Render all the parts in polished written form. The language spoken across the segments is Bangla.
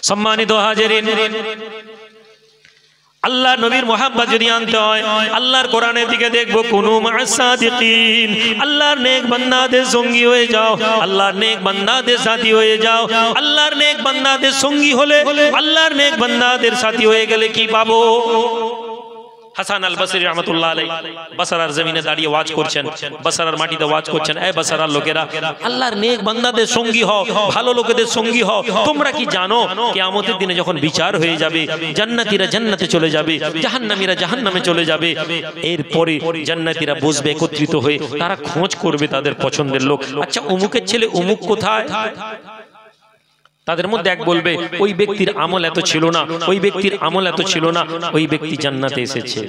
সম্মানিত হাজিরিন, আল্লাহ নবীর মোহাব্বত যদি আনতে হয় আল্লাহর কোরআনের দিকে দেখবো, কুনু মা'আস সাদিকিন, আল্লাহর নেক বান্দাদের সঙ্গী হয়ে যাও, আল্লাহর নেক বান্দাদের সাথী হয়ে যাও। আল্লাহর নেক বান্দাদের সঙ্গী হলে, আল্লাহর নেক বান্দাদের সাথী হয়ে গেলে কি পাবো? হাসান আল বসরি রাহমাতুল্লাহ আলাইহি বসরার জমিনে দাঁড়িয়ে ওয়াজ করছেন, বসরার মাটিতে ওয়াজ করছেন, এই বসরার লোকেরা আল্লাহর নেক বান্দাদের সঙ্গী হও, ভালো লোকেদের সঙ্গী হও। তোমরা কি জানো কিয়ামতের দিনে যখন বিচার হয়ে যাবে, জান্নাতীরা জান্নাতে চলে যাবে, জাহান্নামীরা জাহান্নামে চলে যাবে, এরপরে জান্নাতীরা বসবে একত্রিত হয়ে, তারা খোঁজ করবে তাদের পছন্দের লোক। আচ্ছা, অমুকের ছেলে অমুক কোথায়? তাদের মধ্যে এক বলবে, ওই ব্যক্তির আমল এত ছিল না, ওই ব্যক্তির আমল এত ছিল না, ওই ব্যক্তি জান্নাতে এসেছে।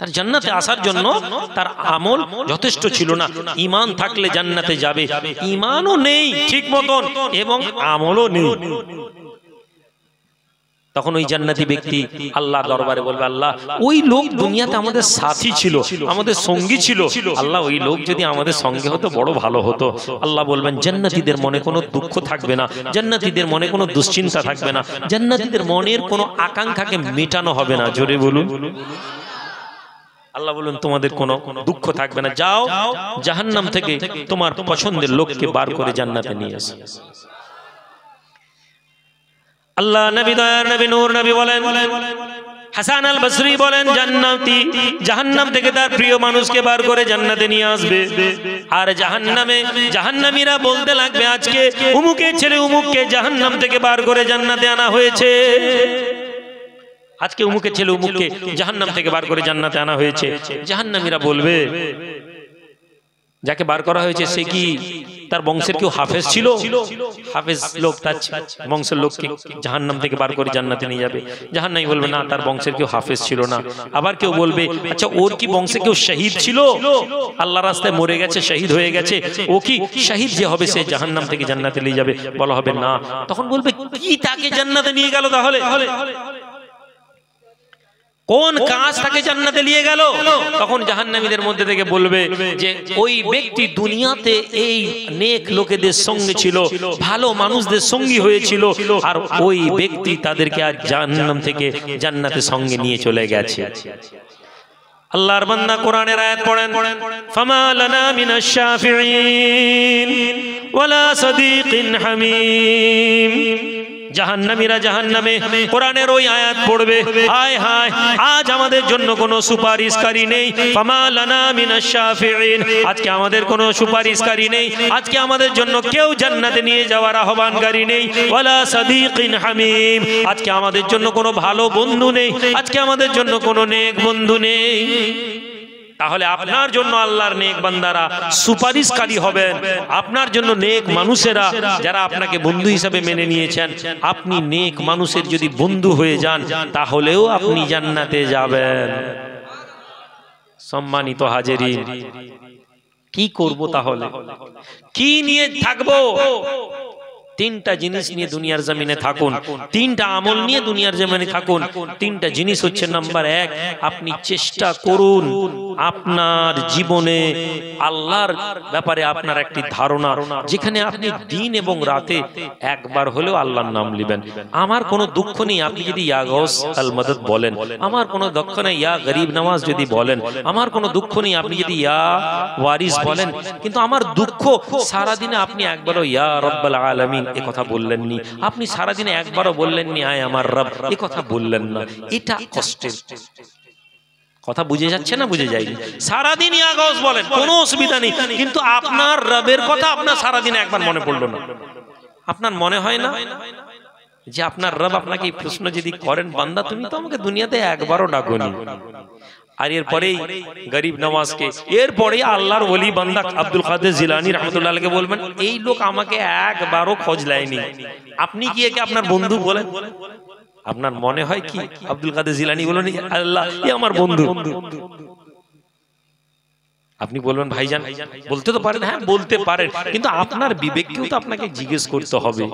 তার জান্নাতে আসার জন্য তার আমল যথেষ্ট ছিল না। ঈমান থাকলে জান্নাতে যাবে, ঈমানও নেই ঠিক মতন এবং আমলও নেই, তখন ওই জান্নাতি ব্যক্তি আল্লাহর দরবারে বলবে, আল্লাহ ওই লোক দুনিয়াতে আমাদের সাথী ছিল, আমাদের সঙ্গী ছিল, আল্লাহ ওই লোক যদি আমাদের সঙ্গে হতো বড় ভালো হতো। আল্লাহ বলবেন, জান্নাতীদের মনে কোনো দুঃখ থাকবে না, জান্নাতীদের মনে কোনো দুশ্চিন্তা থাকবে না, জান্নাতীদের মনের কোনো আকাঙ্ক্ষাকে মেটানো হবে না। জোরে বলুন। আল্লাহ বলুন, তোমাদের কোনো দুঃখ থাকবে না, যাও জাহান্নাম থেকে তোমার পছন্দের লোককে বার করে জান্নাতে নিয়ে এসো। আল্লাহ নবী দয়ার নবী নূর নবী বলেন, হাসান আল বসরি বলেন, জান্নাতি জাহান্নাম থেকে তার প্রিয় মানুষকে বার করে জান্নাতে নিয়ে আসবে। আর জাহান্নামীরা বলতে লাগবে, আজকে উমুকের ছেলে উমুককে জাহান্নাম থেকে বার করে জান্নাতে আনা হয়েছে, আজকে উমুকের ছেলে উমুককে জাহান্নাম থেকে বার করে জান্নাতে আনা হয়েছে। জাহান্নামীরা বলবে, যাকে বার করা হয়েছে সে কি তার বংশের কেউ হাফেজ ছিল? হাফেজ লোক তার বংশের লোককে জাহান্নাম থেকে বার করে জান্নাতে নিয়ে যাবে। জাহান্নামী বলবে, না, তার বংশের কেউ হাফেজ ছিল না। আবার কেউ বলবে, আচ্ছা ওর কি বংশে কেউ শহীদ ছিল, আল্লাহর রাস্তায় মরে গেছে, শহীদ হয়ে গেছে, ও কি শহীদ যে হবে সে জাহান্নাম থেকে জান্নাতে নিয়ে যাবে? বলা হবে না। তখন বলবে, কি তাকে জান্নাতে নিয়ে গেল? তাহলে কোন কাজ তাকে জান্নাতে নিয়ে গেল? তখন জাহান্নামীদের মধ্যে থেকে বলবে যে, ওই ব্যক্তি দুনিয়াতে এই নেক লোকেদের সঙ্গে ছিল, ভালো মানুষদের সঙ্গী হয়েছিল, আর ওই ব্যক্তি তাদেরকে আজ জাহান্নাম থেকে জান্নাতে সঙ্গে নিয়ে চলে গেছে। আল্লাহর বান্দা কোরআনের আয়াত পড়েন, ফামা লানা মিনাশ শাফিঈন ওয়ালা সাদীকিন হামীম। জাহান্নামীরা জাহান্নামে কোরআনের ওই আয়াত পড়বে, হায় হায় আজ আমাদের জন্য কোনো সুপারিশকারী নেই। ফামা লানা মিনাশ শাফিঈন, আজকে আমাদের কোনো সুপারিশকারী নেই, আজকে আমাদের জন্য কেউ জান্নাতে নিয়ে যাওয়ার আহ্বানকারী নেই। ওয়ালা সাদীকিন হামীম, আজকে আমাদের জন্য কোনো ভালো বন্ধু নেই, আজকে আমাদের জন্য কোনো নেক বন্ধু নেই। তাহলে আপনার জন্য আল্লাহর নেক বান্দারা সুপারিশকারী হবেন, আপনার জন্য নেক মানুষেরা যারা আপনাকে বন্ধু হিসেবে মেনে নিয়েছেন, আপনি নেক মানুষের যদি বন্ধু হয়ে যান তাহলেও আপনি জান্নাতে যাবেন। সম্মানিত হাজিরিন, কি করব তাহলে? কি নিয়ে থাকবো? তিনটা জিনিস নিয়ে দুনিয়ার জমিনে থাকুন, তিনটা আমল নিয়ে দুনিয়ার জমিনে থাকুন। তিনটা জিনিস হচ্ছে, নাম্বার এক, আপনি চেষ্টা করুন আপনার জীবনে আল্লাহর ব্যাপারে আপনার একটি ধারণা, যেখানে আপনি দিন এবং রাতে একবার হলেও আল্লাহর নাম নেবেন। আমার কোনো দুঃখ নেই, আপনি যদি ইয়া গাউস আল মাদদ বলেন, আমার কোনো দুঃখ নেই ইয়া গরিব নওয়াজ যদি বলেন, আমার কোনো দুঃখ নেই আপনি যদি ইয়া ওয়ারিস বলেন, কিন্তু আমার দুঃখ সারাদিনে আপনি একবারও ইয়া রাব্বাল আলামিন এ কথা বললেননি, আপনি সারাদিনে একবারও বললেননি আয় আমার রব, এ কথা বললেন না। এটা কষ্টের কথা। বুঝে যাচ্ছে না? বুঝে যায়নি? সারাদিন ইয়া গাউস বলেন, কোনো অসুবিধা নেই, কিন্তু আপনার রবের কথা আপনার সারাদিনে একবার মনে পড়লো না। আপনার মনে হয় না যে আপনার রব আপনাকে এই প্রশ্ন যদি করেন, বান্দা তুমি তো আমাকে দুনিয়াতে একবারও ডাকোনি, আর এরপরেই গরিব নওয়াজকে, এরপরে আল্লাহর ওলি বান্দা আব্দুল কাদের জিলানী রাহমাতুল্লাহ আলাইহি বলবেন, এই লোক আমাকে একবারও খোঁজ লায়নি, আপনি কি একে আপনার বন্ধু বলেন? আপনার মনে হয় কি আব্দুল কাদের জিলানী বলেন, আল্লাহ এ আমার বন্ধু? আপনি বলবেন, ভাইজান বলতে তো পারেন, হ্যাঁ বলতে পারেন, কিন্তু আপনার বিবেককেও তো আপনাকে জিজ্ঞেস করতে হবে।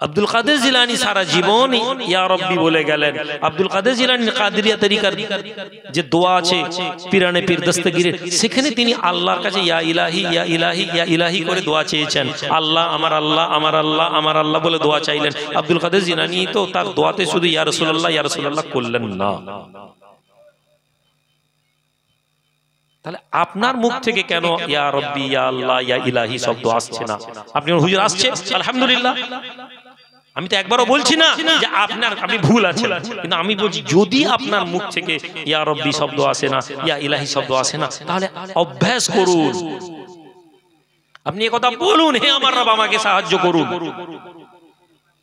আব্দুল কাদের জিলানী সারা জীবন ইয়া রব্বি বলে গেলেন। আব্দুল কাদের জিলানী কাদেরিয়া তরিকার যে দোয়া আছে পীরানে পীর দস্তগীরের, সেখানে তিনি আল্লাহর কাছে ইয়া ইলাহি ইয়া ইলাহি ইয়া ইলাহি করে দোয়া চেয়েছেন। আল্লাহ আমার আল্লাহ আমার আল্লাহ আমার আল্লাহ বলে দোয়া চাইলেন। আব্দুল কাদের জিলানী তো তার দোয়াতে শুধু ইয়া রাসূলুল্লাহ করলেন না। তাহলে আপনার মুখ থেকে কেন ইয়া রব্বি ইয়া আল্লাহ ইয়া ইলাহি শব্দ আসছে না? আপনি হুজুর আসছে আলহামদুলিল্লাহ, আমি তো একবারও বলছি না যে আপনার আপনি ভুল আছেন, কিন্তু আমি বলছি যদি আপনার মুখ থেকে ইয়া রব্বি শব্দ আসে না, ইয়া ইলাহি শব্দ আসে না, তাহলে অভ্যাস করুন। আপনি একথা বলুন, হে আমার রব আমাকে সাহায্য করুন।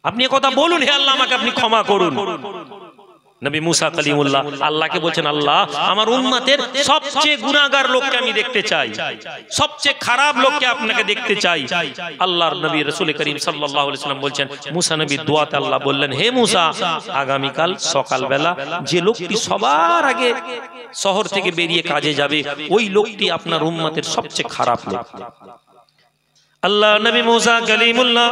আপনি একথা বলুন, হে আল্লাহ আমাকে আপনি ক্ষমা করুন। নবী মুসা কালিমুল্লাহ আল্লাহকে বলছেন, আল্লাহ আমার উম্মতের সবচেয়ে গুনাহগার লোককে আমি দেখতে চাই, সবচেয়ে খারাপ লোককে আপনাকে দেখতে চাই। আল্লাহর নবী রাসূল করিম সাল্লাল্লাহু আলাইহি ওয়াসাল্লাম বলছেন, মুসা নবীর দোয়াতে আল্লাহ বললেন, হে মুসা আগামীকাল সকালবেলা যে লোকটি সবার আগে শহর থেকে বেরিয়ে কাজে যাবে, ওই লোকটি আপনার উম্মতের সবচেয়ে খারাপ লোক। আল্লাহ নবী মুসা কালিমুল্লাহ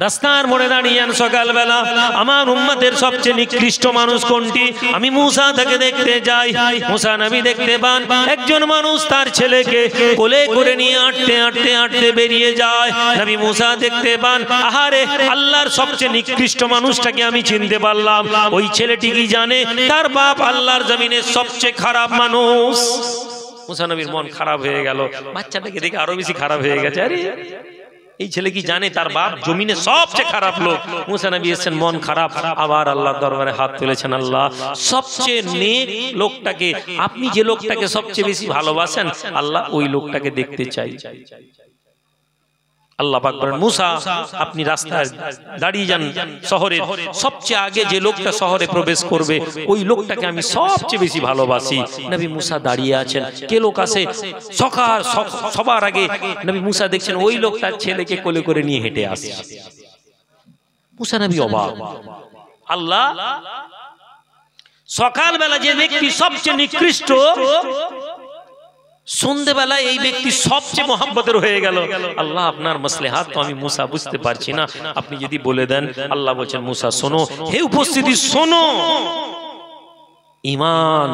রাস্তার মোড়ে দাঁড়িয়েন সকালবেলা, আমার উম্মতের সবচেয়ে নিকৃষ্ট মানুষ কোনটি? আমি মুসা তাকে দেখতে যাই। মুসা নবী দেখতে পান একজন মানুষ তার ছেলেকে কোলে করে নিয়ে হাঁটতে হাঁটতে হাঁটতে বেরিয়ে যায়। নবী মুসা দেখতে পান, আহারে আল্লাহর সবচেয়ে নিকৃষ্ট মানুষটাকে আমি চিনতে পারলাম। ওই ছেলেটি কি জানে তার বাপ আল্লাহর জমিনের সবচেয়ে খারাপ মানুষ? মুসা নবীর মন খারাপ হয়ে গেল, বাচ্চাটাকে দেখে আরো বেশি খারাপ হয়ে গেছে। আরে এই ছেলে কি জানে তার বাপ জমিনে সবচেয়ে খারাপ লোক? মুসা নবী এসেছেন মন খারাপ, আবার আল্লাহর দরবারে হাত তুলেছেন, আল্লাহ সবচেয়ে নেক লোকটাকে, আপনি যে লোকটাকে সবচেয়ে বেশি ভালোবাসেন, আল্লাহ ওই লোকটাকে দেখতে চাই। আল্লাহ পাক বলেন, মুসা আপনি রাস্তায় দাঁড়িয়ে যান, শহরের সবচেয়ে আগে যে লোকটা শহরে প্রবেশ করবে ওই লোকটাকে আমি সবচেয়ে বেশি ভালোবাসি। নবী মুসা দাঁড়িয়ে আছেন, কে লোক আসে? সবার আগে নবী মুসা দেখছেন ওই লোকটার ছেলেকে কোলে করে নিয়ে হেঁটে আসে। মুসা নবী অবাক, আল্লাহ সকালবেলা যে ব্যক্তি সবচেয়ে নিকৃষ্ট, সন্ধ্যেবেলা এই ব্যক্তি সবচেয়ে মোহাব্বতের হয়ে গেল। আল্লাহ আপনার মাসলেহাত তো আমি মুসা বুঝতে পারছি না, আপনি যদি বলে দেন। আল্লাহ বলছেন, মুসা শোনো, হে উপস্থিতি শোনো, ঈমান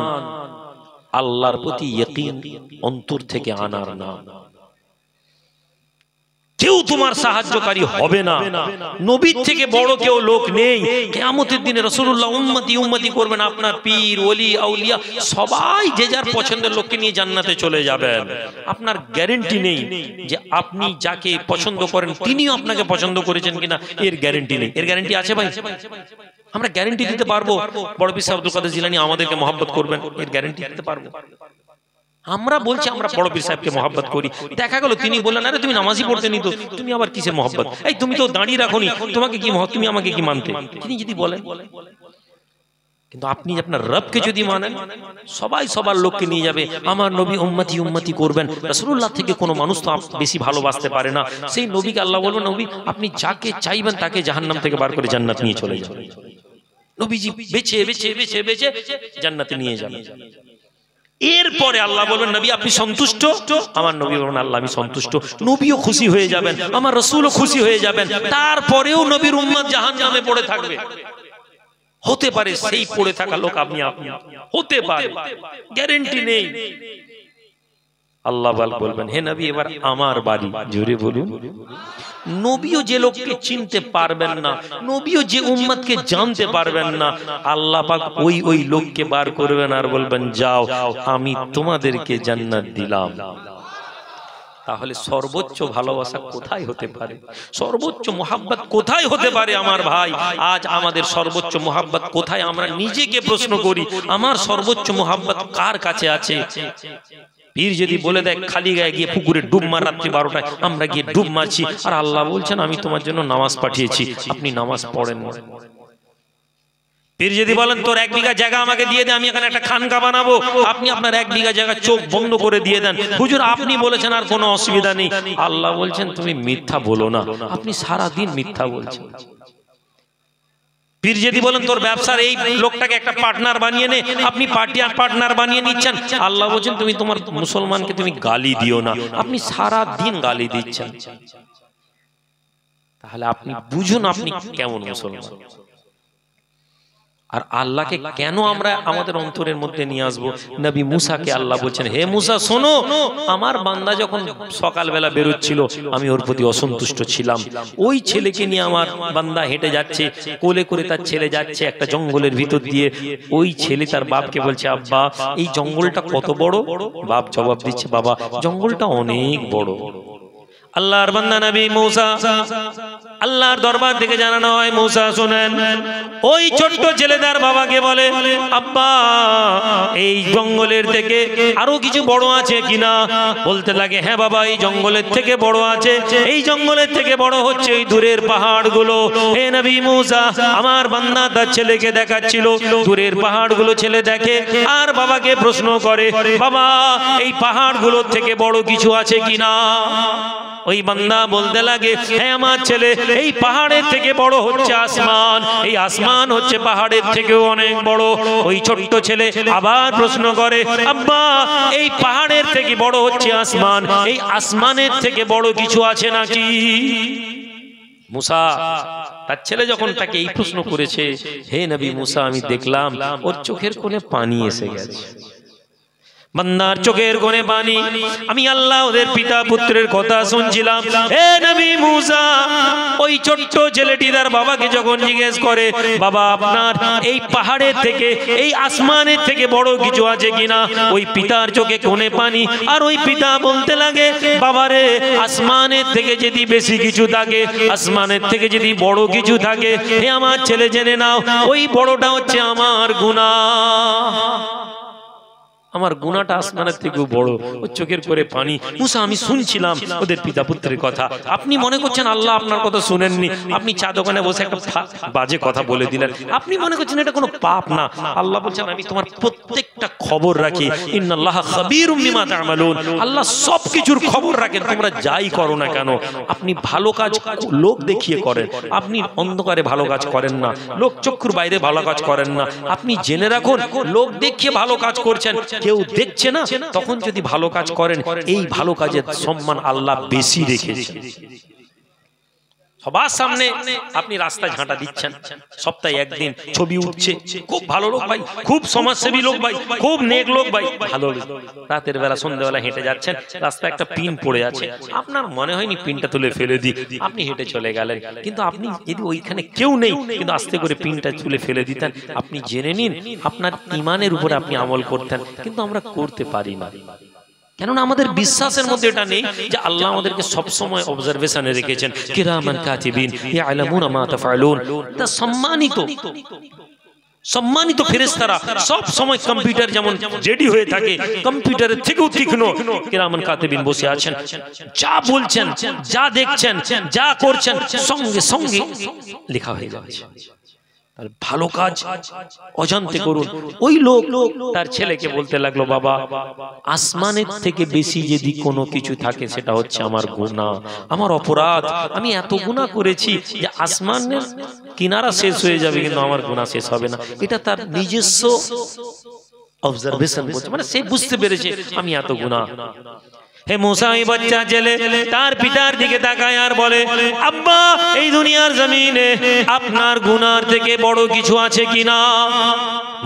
আল্লাহর প্রতি ইয়াকিন অন্তর থেকে আনার নাম। কেউ তোমার সাহায্যকারী হবে না, নবীর থেকে বড় কেউ লোক নেই। কিয়ামতের দিনে রাসূলুল্লাহ উম্মতি উম্মতি করবেন, আপনার পীর ওলি আউলিয়া সবাই যে যার পছন্দের লোককে নিয়ে জান্নাতে চলে যাবেন। আপনার গ্যারান্টি নেই যে আপনি যাকে পছন্দ করেন তিনিও আপনাকে পছন্দ করেছেন কিনা, এর গ্যারান্টি নেই। এর গ্যারান্টি আছে ভাই? আমরা গ্যারান্টি দিতে পারবো বড় পীর আব্দুল কাদের জিলানী আমাদেরকে মহব্বত করবেন, এর গ্যারান্টি দিতে পারবো? আমরা বলছি আমরা বড় পীর সাহেবকে মহব্বত করি, দেখা গেল তিনি বললেন, আরে তুমি নামাজই পড়তে নি তো তুমি আবার কিসের মহব্বত? এই তুমি তো দাঁড়িয়ে রাখোনি, তোমাকে কি তুমি আমাকে কি মানতে? তিনি যদি বলেন, কিন্তু আপনি আপনার রবকে যদি মানেন, সবাই সবার লোককে নিয়ে যাবে, আমার নবী উম্মতি উম্মতি করবেন। রাসূলুল্লাহ থেকে কোনো মানুষ তো বেশি ভালোবাসতে পারে না। সেই নবীকে আল্লাহ বলবেন, নবী আপনি যাকে চাইবেন তাকে জাহান্নাম থেকে বার করে জান্নাত নিয়ে চলে যাবেন। নবীজি বেছে বেছে বেছে বেছে জান্নাতে নিয়ে যাবেন। এরপরে আল্লাহ বলবেন, নবী আপনি সন্তুষ্ট? আমার নবী বলবেন, আল্লাহ আমি সন্তুষ্ট। নবীও খুশি হয়ে যাবেন, আমার রাসূলও খুশি হয়ে যাবেন। তারপরেও নবীর উম্মত জাহান্নামে পড়ে থাকবে। হতে পারে সেই পড়ে থাকা লোক আপনি হতে পারে, গ্যারান্টি নেই। আল্লাহ বলবেন, হে নবী এবার আমার বাড়ি, জোরে বলুন। নবীও যে লোককে চিনতে পারবেন না, নবীও যে উম্মতকে জানতে পারবেন না, আল্লাহ পাক ওই লোককে বার করবেন আর বলবেন, যাও আমি তোমাদেরকে জান্নাত দিলাম। তাহলে সর্বোচ্চ ভালোবাসা কোথায় হতে পারে? সর্বোচ্চ মোহাব্বত কোথায় হতে পারে? আমার ভাই, আজ আমাদের সর্বোচ্চ মোহাব্বত কোথায়? আমরা নিজেকে প্রশ্ন করি, আমার সর্বোচ্চ মোহাব্বত কার কাছে আছে? পীর যদি বলে দেয় খালি গায়ে গিয়ে পুকুরে ডুব মার রাত্রি 12টায়, আমরা গিয়ে ডুব মারছি, আর আল্লাহ বলছেন আমি তোমার জন্য নামাজ পাঠিয়েছি, আপনি নামাজ পড়েন না। পীর যদি বলেন তোর 1 বিঘা জায়গা আমাকে দিয়ে দে, আমি এখানে একটা খানকা বানাবো, আপনি আপনার 1 বিঘা জায়গা চোখ বন্ধ করে দিয়ে দেন, হুজুর আপনি বলেছেন আর কোনো অসুবিধা নেই। আল্লাহ বলছেন তুমি মিথ্যা বলো না, আপনি সারা দিন মিথ্যা বলছেন। পীর যদি বলেন তোর ব্যবসার এই লোকটাকে একটা পার্টনার বানিয়ে নে, আপনি পার্টনার বানিয়ে নিচ্ছেন, আল্লাহ বলছেন তুমি তোমার মুসলমানকে তুমি গালি দিও না, আপনি সারা দিন গালি দিচ্ছেন। তাহলে আপনি বুঝুন আপনি কেমন মুসলমান। আর আল্লাহকে কেন আমরা আমাদের অন্তরের মধ্যে নিয়ে আসবো? নবী মুসাকে আল্লাহ বলছেন, হে মুসা শোনো, আমার বান্দা যখন সকালবেলা বেরোচ্ছিল আমি ওর প্রতি অসন্তুষ্ট ছিলাম। ওই ছেলেকে নিয়ে আমার বান্দা হেঁটে যাচ্ছে, কোলে করে তার ছেলে যাচ্ছে একটা জঙ্গলের ভিতর দিয়ে। ওই ছেলে তার বাপকে বলছে, আব্বা এই জঙ্গলটা কত বড়? বাপ জবাব দিচ্ছে, বাবা জঙ্গলটা অনেক বড়। আল্লাহর বান্দা নবী মুসা, আল্লাহর দরবার থেকে জানানো হয়, মুসা শুনেন। ওই ছোট্ট ছেলেদার বাবাকে বলে, আব্বা এই জঙ্গলের থেকে আরো কিছু বড় আছে কিনা? বলতে লাগে, হ্যাঁ বাবা এই জঙ্গলের থেকে বড় আছে। এই জঙ্গলের থেকে বড় হচ্ছে এই দূরের পাহাড়গুলো। হে নবী মুসা, আমার বান্দা তার ছেলেকে দেখাচ্ছিল দূরের পাহাড়গুলো। ছেলে দেখে আর বাবাকে প্রশ্ন করে, বাবা এই পাহাড়গুলোর থেকে বড় কিছু আছে কিনা? ওই বান্দা বলতে লাগে, হ্যাঁ আমার ছেলে এই পাহাড়ের থেকে বড় হচ্ছে আসমান। এই আসমান হচ্ছে পাহাড়ের থেকেও অনেক বড়। ওই ছোট্ট ছেলে আবার প্রশ্ন করে, আব্বা এই পাহাড়ের থেকে বড় হচ্ছে আসমান, এই আসমানের থেকে বড় কিছু আছে নাকি? মুসা তার ছেলে যখন তাকে এই প্রশ্ন করেছে, হে নবী মুসা আমি দেখলাম ওর চোখের কোণে পানি এসে গেছে। বান্দার চোখের কোণে পানি। আমি আল্লাহ ওদের পিতা পুত্রের কথা শুনছিলাম। হে নবী মুসা, ওই ছোট্ট ছেলেটি তার বাবাকে যখন জিজ্ঞেস করে, বাবা আপনার এই পাহাড়ের থেকে এই আসমানের থেকে বড় কিছু আছে কিনা? ওই পিতার চোখে কোণে পানি। আর ওই পিতা বলতে লাগে, বাবারে আসমানের থেকে যদি বেশি কিছু থাকে, আসমানের থেকে যদি বড় কিছু থাকে, হে আমার ছেলে জেনে নাও ওই বড়টা হচ্ছে আমার গুনাহ। আমার গুনাহটা আসমানের থেকেও বড়। ও চোখের করে পানি। মুসা আমি শুনছিলাম ওদের পিতা পুত্রের কথা। আপনি মনে করছেন আল্লাহ আপনার কথা শুনেননি? আপনি চা দোকানে বসে একটা বাজে কথা বলে দিলেন, আপনি মনে করছেন এটা কোনো পাপ না। আল্লাহ বলছেন আমি তোমার প্রত্যেকটা খবর রাখি। ইন্নাল্লাহা খাবীরুম বিমা তা'মালুন। আল্লাহ সব কিছুর খবর রাখেন, তোমরা যাই করো না কেন। আপনি ভালো কাজ লোক দেখিয়ে করেন, আপনি অন্ধকারে ভালো কাজ করেন না, লোক চক্ষুর বাইরে ভালো কাজ করেন না। আপনি জেনে রাখুন লোক দেখিয়ে ভালো কাজ করছেন, কেউ দেখছে না, তখন যদি ভালো কাজ করেন এই ভালো কাজের সম্মান আল্লাহ বেশি রেখেছেন। সবার সামনে আপনি রাস্তায় ঝাঁটা দিচ্ছেন, সপ্তাহে একদিন ছবি উঠছে, খুব ভালো লোক ভাই, খুব সমাজসেবী লোক ভাই, খুব নেক লোক ভাই, ভালো লোক। রাতের বেলা সন্ধ্যাবেলা হেঁটে যাচ্ছেন, রাস্তায় একটা পিন পড়ে আছে, আপনার মনে হয়নি পিনটা তুলে ফেলে দিই, আপনি হেঁটে চলে গেলেন। কিন্তু আপনি যদি ওইখানে কেউ নেই কিন্তু আস্তে করে পিনটা তুলে ফেলে দিতেন, আপনি জেনে নিন আপনার ঈমানের উপরে আপনি আমল করতেন। কিন্তু আমরা করতে পারি না, কেননা আমাদের বিশ্বাসের মধ্যে এটা নেই যে আল্লাহ আমাদেরকে সব সময় অবজারভেশনে রেখেছেন। কিরামান কাতিবিন ইয়ালামুনা মা তাফআলুন। তা সম্মানিত ফেরেশতারা সব সময় কম্পিউটার যেমন রেডি হয়ে থাকে, কম্পিউটারের থেকেও তীক্ষ্ণ কিরামান কাতিবিন বসে আছেন। যা বলছেন, যা দেখছেন, যা করছেন সঙ্গে সঙ্গে লেখা হয়ে যাচ্ছে। ভালো কাজ অজান্তে করুন। ওই লোক তার ছেলেকে বলতে লাগলো, বাবা আসমানের থেকে বেশি যদি কোনো কিছু থাকে সেটা হচ্ছে আমার গুনাহ, আমার অপরাধ। আমি এত গুনাহ করেছি যে আসমানের কিনারা শেষ হয়ে যাবে কিন্তু আমার গুনাহ শেষ হবে না। এটা তার নিজস্ব অবজারভেশন বলছে, মানে সে বুঝতে পেরেছে আমি এত গুনাহ। হে মুসা এই বাচ্চা ছেলে তার পিতার দিকে তাকায় আর বলে, আব্বা এই দুনিয়ার জমিনে আপনার গুনার থেকে বড় কিছু আছে কিনা?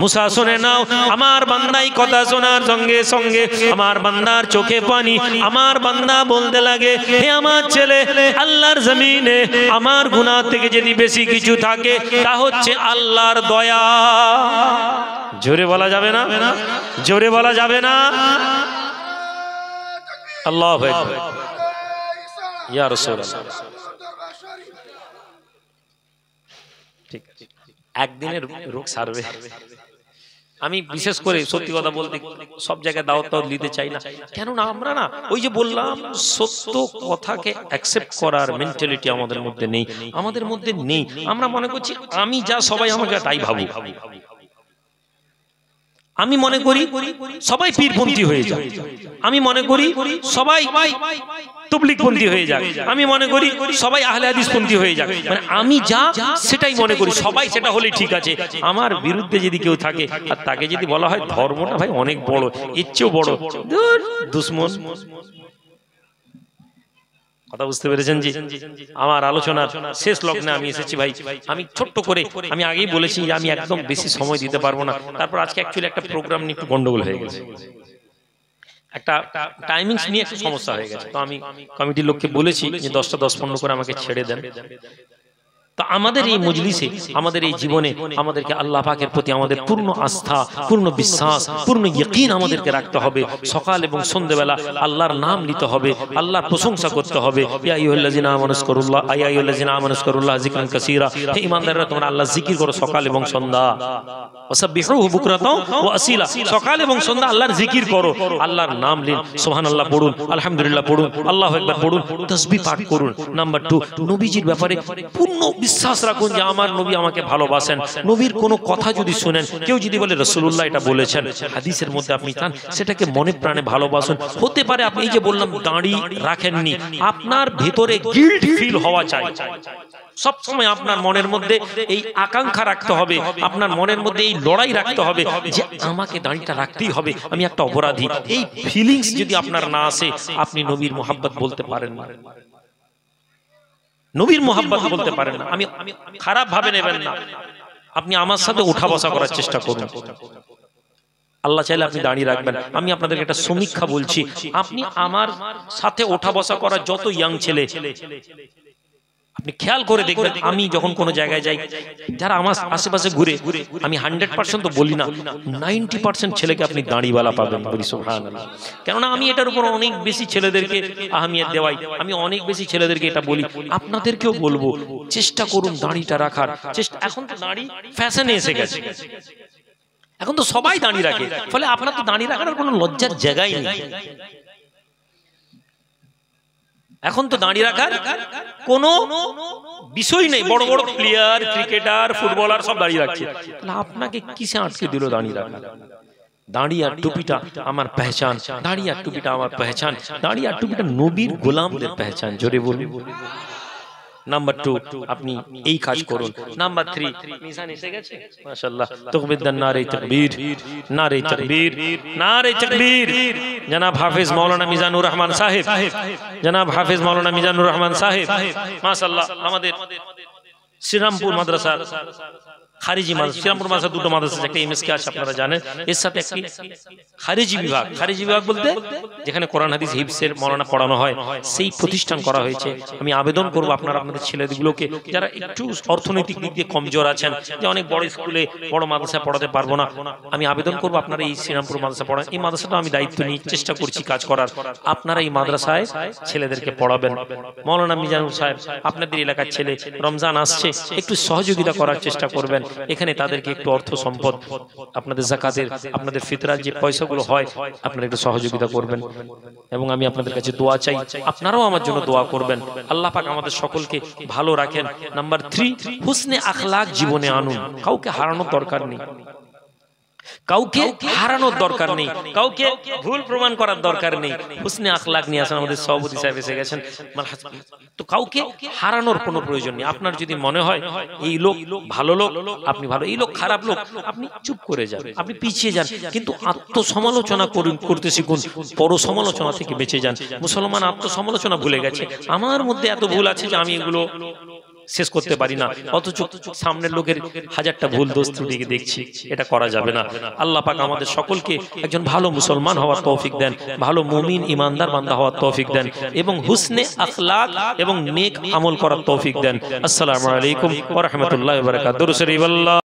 মুসা শুনে নাও, আমার বান্দাই কথা শোনার সঙ্গে সঙ্গে আমার বান্দার চোখে পানি। আমার বান্দা বলতে লাগে, হে আমার ছেলে আল্লাহর জমিনে আমার গুনাহ থেকে যদি বেশি কিছু থাকে তা হচ্ছে আল্লাহর দয়া। জোরে বলা যাবে না? জোরে বলা যাবে না? আল্লাহু আকবার, ইয়া রাসূলুল্লাহ। ঠিক একদিনের রোগ সারবে। আমি বিশেষ করে সত্যি কথা বলতে সব জায়গায় দাওয়াত দিতে চাই না, কেননা আমরা না ওই যে বললাম সত্য কথাকে অ্যাকসেপ্ট করার মেন্টালিটি আমাদের মধ্যে নেই, আমাদের মধ্যে নেই। আমরা মনে করছি আমি যা সবাই আমাকে তাই ভাবুক। আমি মনে করি সবাই পীরপন্থী হয়ে যায়, আমি মনে করি সবাই তাবলীগপন্থী হয়ে যায়, আমি মনে করি সবাই আহলে হাদিসপন্থী হয়ে যায়। মানে আমি যা সেটাই মনে করি, সবাই সেটা হলেই ঠিক আছে। আমার বিরুদ্ধে যদি কেউ থাকে আর তাকে যদি বলা হয় ধর্মটা ভাই অনেক বড়, এর চেয়েও বড়, দুশ্মন। কথা বুঝতে পেরেছেন জি? আমার আলোচনার শেষ লগ্নে আমি এসেছি ভাই। আমি ছোট্ট করে, আমি আগেই বলেছি যে আমি একদম বেশি সময় দিতে পারবো না। তারপর আজকে অ্যাকচুয়ালি একটা প্রোগ্রাম নিয়ে একটু গন্ডগোল হয়ে গেছে, একটা টাইমিংস নিয়ে একটু সমস্যা হয়ে গেছে। তো আমি কমিটির লোককে বলেছি যে 10টা 10-15 করে আমাকে ছেড়ে দেন। তো আমাদের এই মজলিসে, আমাদের এই জীবনে আমাদেরকে আল্লাহ পাকের প্রতি আমাদের পূর্ণ আস্থা, পূর্ণ বিশ্বাস, পূর্ণ ইয়াকিন আমাদেরকে রাখতে হবে। সকাল এবং সন্ধ্যাবেলা আল্লাহর নাম নিতে হবে, আল্লাহর প্রশংসা করতে হবে। ইয়া আইয়ুহাল্লাযিনা আমানু যকুরুল্লাহ, ইয়া আইয়ুহাল্লাযিনা আমানু যকুরুল্লাহ যিকরান কাসীরা। হে ঈমানদাররা, তোমরা আল্লাহর জিকির করো সকাল এবং সন্ধ্যা। ওয়াসাব্বিহুহু বুকরাতাও ওয়া আসীলা। সকাল এবং সন্ধ্যা আল্লাহর জিকির করো, আল্লাহর নাম নিন, সুবহানাল্লাহ পড়ুন, আলহামদুলিল্লাহ পড়ুন, আল্লাহু আকবার পড়ুন, তাসবিহ পাঠ করুন। নাম্বার 2, নবীজির ব্যাপারে পূর্ণ বিশ্বাস রাখুন যে আমার নবী আমাকে ভালোবাসেন। নবীর কোনো কথা যদি শুনেন, কেউ যদি বলে রাসূলুল্লাহ এটা বলেছেন, হাদিসের মধ্যে আপনি চান, সেটাকে মনে প্রাণে ভালোবাসুন। হতে পারে আপনি এই যে বললাম দাড়ি রাখেননি, আপনার ভেতরে গিল্ট ফিল হওয়া চাই। সব সময় আপনার মনের মধ্যে এই আকাঙ্ক্ষা রাখতে হবে, আপনার মনের মধ্যে এই লড়াই রাখতে হবে যে আমাকে দাড়িটা রাখতেই হবে, আমি একটা অপরাধী। এই ফিলিংস যদি আপনার না আসে, আপনি নবীর মোহাব্বত বলতে পারেন না, নবীর মোহাব্বত বলতে পারেন না। আমি খারাপ ভাবে নেবেন না, আপনি আমার সাথে উঠা বসা করার চেষ্টা করুন। আল্লাহ চাইলে আপনি দাঁড়িয়ে রাখবেন। আমি আপনাদেরকে একটা সমীক্ষা বলছি, আপনি আমার সাথে ওঠা বসা করা যত ইয়াং ছেলে, আপনি খেয়াল করে দেখবেন, আমি যখন কোনো জায়গায় যাই, যারা আমার আশেপাশে ঘুরে, আমি 100% তো বলি না, 90% ছেলেকে আপনি দাঁড়িওয়ালা পাবেন। বলি সুবহানাল্লাহ। কেননা আমি এটার উপর অনেক বেশি ছেলেদেরকে আহমিয়ত দেওয়াই, আমি অনেক বেশি ছেলেদেরকে এটা বলি, আপনাদেরকেও বলবো চেষ্টা করুন দাঁড়িটা রাখার চেষ্টা। এখন তো দাঁড়ি ফ্যাশনে এসে গেছে, এখন তো সবাই দাঁড়িয়ে রাখে, ফলে আপনার তো দাঁড়িয়ে রাখার কোনো লজ্জার জায়গাই নেই। এখন তো দাঁড়িয়ে রাখার কোনো বিষয় নেই। বড় বড় প্লেয়ার, ক্রিকেটার, ফুটবলার সব দাঁড়িয়ে রাখছে, তাহলে আপনাকে কিসে আটকে দিল দাঁড়িয়ে রাখা? দাঁড়িয়ে আর টুপিটা আমার পেহচান, দাঁড়িয়ে আর টুপিটা আমার পেহচান, দাঁড়িয়ে আর টুপিটা নবীর গোলামদের পেহচান। জোরে বলুন। নাম্বার 2, আপনি এই কাজ করুন। নাম্বার 3, মিজান এসে গেছে মাশাআল্লাহ। তাকবীর, নারে তাকবীর, নারে তাকবীর, নারে তাকবীর। জনাব হাফেজ মাওলানা মিজানুর রহমান সাহেব, জনাব হাফেজ মাওলানা মিজানুর রহমান সাহেব মাশাআল্লাহ। আমাদের শ্রীরামপুর মাদ্রাসা, খারিজি মাদ্রাসা, শ্রীরামপুর মাদ্রাসা দুটো মাদ্রাসা, একটা এমএসকে আছে আপনারা জানেন, এর সাথে একটি খারিজি বিভাগ। খারিজি বিভাগ বলতে যেখানে কোরআন হাদিস হিফজের মাওলানা পড়ানো হয়, সেই প্রতিষ্ঠান করা হয়েছে। আমি আবেদন করব আপনারা আপনাদের ছেলেগুলোকে, যারা একটু অর্থনৈতিক দিক দিয়ে কমজোর আছেন, যে অনেক বড় স্কুলে বড় মাদ্রাসায় পড়াতে পারবো না, আমি আবেদন করব আপনারা এই শ্রীরামপুর মাদ্রাসা পড়ান। এই মাদ্রাসাটা আমি দায়িত্ব নিয়ে চেষ্টা করছি কাজ করার, আপনারা এই মাদ্রাসায় ছেলেদেরকে পড়াবেন। মাওলানা মিজানুর সাহেব, আপনাদের এলাকার ছেলে, রমজান আসছে, একটু সহযোগিতা করার চেষ্টা করবেন। এখানে তাদেরকে একটু অর্থ সম্পদ, আপনাদের যাকাতের, আপনাদের ফিতরার যে পয়সাগুলো হয়, আপনারা একটু সহযোগিতা করবেন। এবং আমি আপনাদের কাছে দোয়া চাই, আপনারাও আমার জন্য দোয়া করবেন। আল্লাহ পাক আমাদের সকলকে ভালো রাখেন। নাম্বার 3, হুসনে আখলাক জীবনে আনুন। কাউকে হারানোর দরকার নেই, কাউকে হারানোর দরকার নেই, কাউকে ভুল প্রমাণ করার দরকার নেই। হুসনে আখলাক নিয়ে আসেন। আমাদের সভাপতি সাহেব এসে গেছেন, তো কাউকে হারানোর কোনো প্রয়োজন নেই। আপনার যদি মনে হয় এই লোক ভালো লোক, আপনি ভালো, এই লোক খারাপ লোক, আপনি চুপ করে যান, আপনি পিছিয়ে যান, কিন্তু আত্মসমালোচনা করতে শিখুন, পর সমালোচনা থেকে বেঁচে যান। মুসলমান আত্মসমালোচনা ভুলে গেছে, আমার মধ্যে এত ভুল আছে যে আমি এগুলো শেষ করতে পারি না, অথচ সামনের লোকের 1000টা ভুল দোষ ত্রুটি দেখছি। এটা করা যাবে না। আল্লাহ পাক আমাদের সকলকে একজন ভালো মুসলমান হওয়ার তৌফিক দেন, ভালো মুমিন ইমানদার বান্দা হওয়ার তৌফিক দেন, এবং হুসনে আখলাক এবং নেক আমল করার তৌফিক দেন। আসসালামু আলাইকুম ওয়া রাহমাতুল্লাহি ওয়া বারাকাতুহু।